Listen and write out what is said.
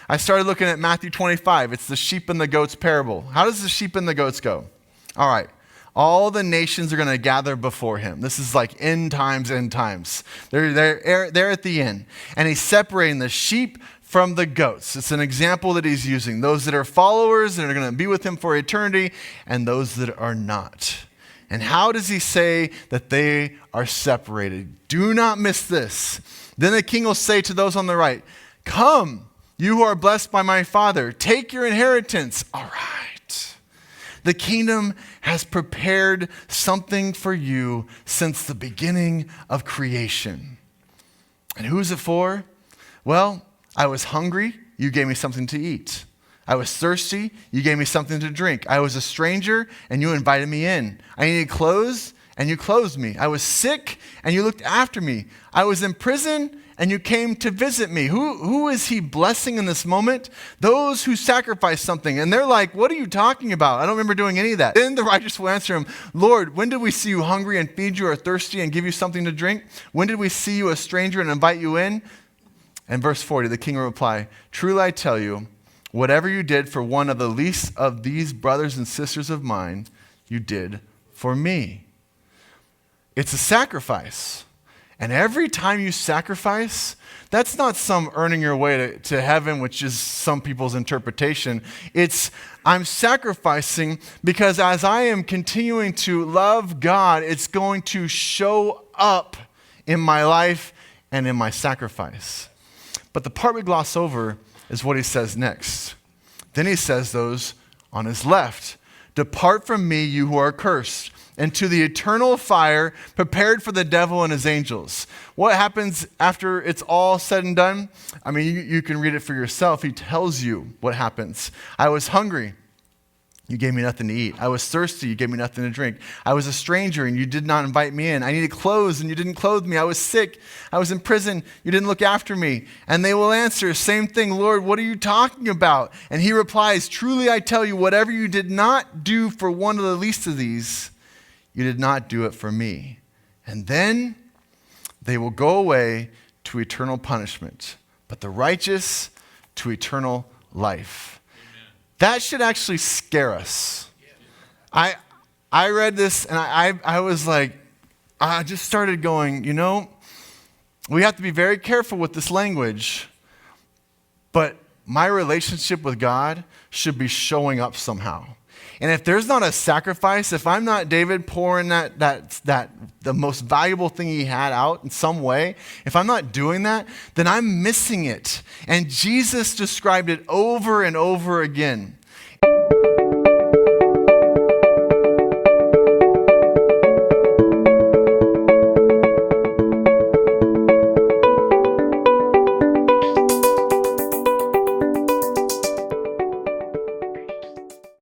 I started looking at Matthew 25. It's the sheep and the goats parable. How does the sheep and the goats go? All right. All the nations are going to gather before him. This is like end times, end times. They're at the end. And he's separating the sheep from the goats. It's an example that he's using. Those that are followers and are going to be with him for eternity, and those that are not. And how does he say that they are separated? Do not miss this. Then the king will say to those on the right, "Come, you who are blessed by my Father, take your inheritance." All right. The kingdom has prepared something for you since the beginning of creation. And who is it for? Well, I was hungry, you gave me something to eat. I was thirsty, you gave me something to drink. I was a stranger, and you invited me in. I needed clothes, and you clothed me. I was sick, and you looked after me. I was in prison, and you came to visit me. Who is he blessing in this moment? Those who sacrifice something. And they're like, "What are you talking about? I don't remember doing any of that." Then the righteous will answer him, "Lord, when did we see you hungry and feed you, or thirsty and give you something to drink? When did we see you a stranger and invite you in?" And verse 40, the king will reply, "Truly I tell you, whatever you did for one of the least of these brothers and sisters of mine, you did for me." It's a sacrifice. And every time you sacrifice, that's not some earning your way to heaven, which is some people's interpretation. It's, I'm sacrificing because as I am continuing to love God, it's going to show up in my life and in my sacrifice. But the part we gloss over is what he says next. Then he says those on his left, "Depart from me, you who are cursed, into the eternal fire prepared for the devil and his angels." What happens after it's all said and done? I mean, you can read it for yourself. He tells you what happens. I was hungry. You gave me nothing to eat. I was thirsty. You gave me nothing to drink. I was a stranger, and you did not invite me in. I needed clothes, and you didn't clothe me. I was sick. I was in prison. You didn't look after me. And they will answer, same thing, "Lord, what are you talking about?" And he replies, "Truly I tell you, whatever you did not do for one of the least of these, you did not do it for me." And then they will go away to eternal punishment, but the righteous to eternal life. That should actually scare us. I read this and I was like, I just started going, we have to be very careful with this language, but my relationship with God should be showing up somehow. And if there's not a sacrifice, if I'm not David pouring that the most valuable thing he had out in some way, if I'm not doing that, then I'm missing it. And Jesus described it over and over again.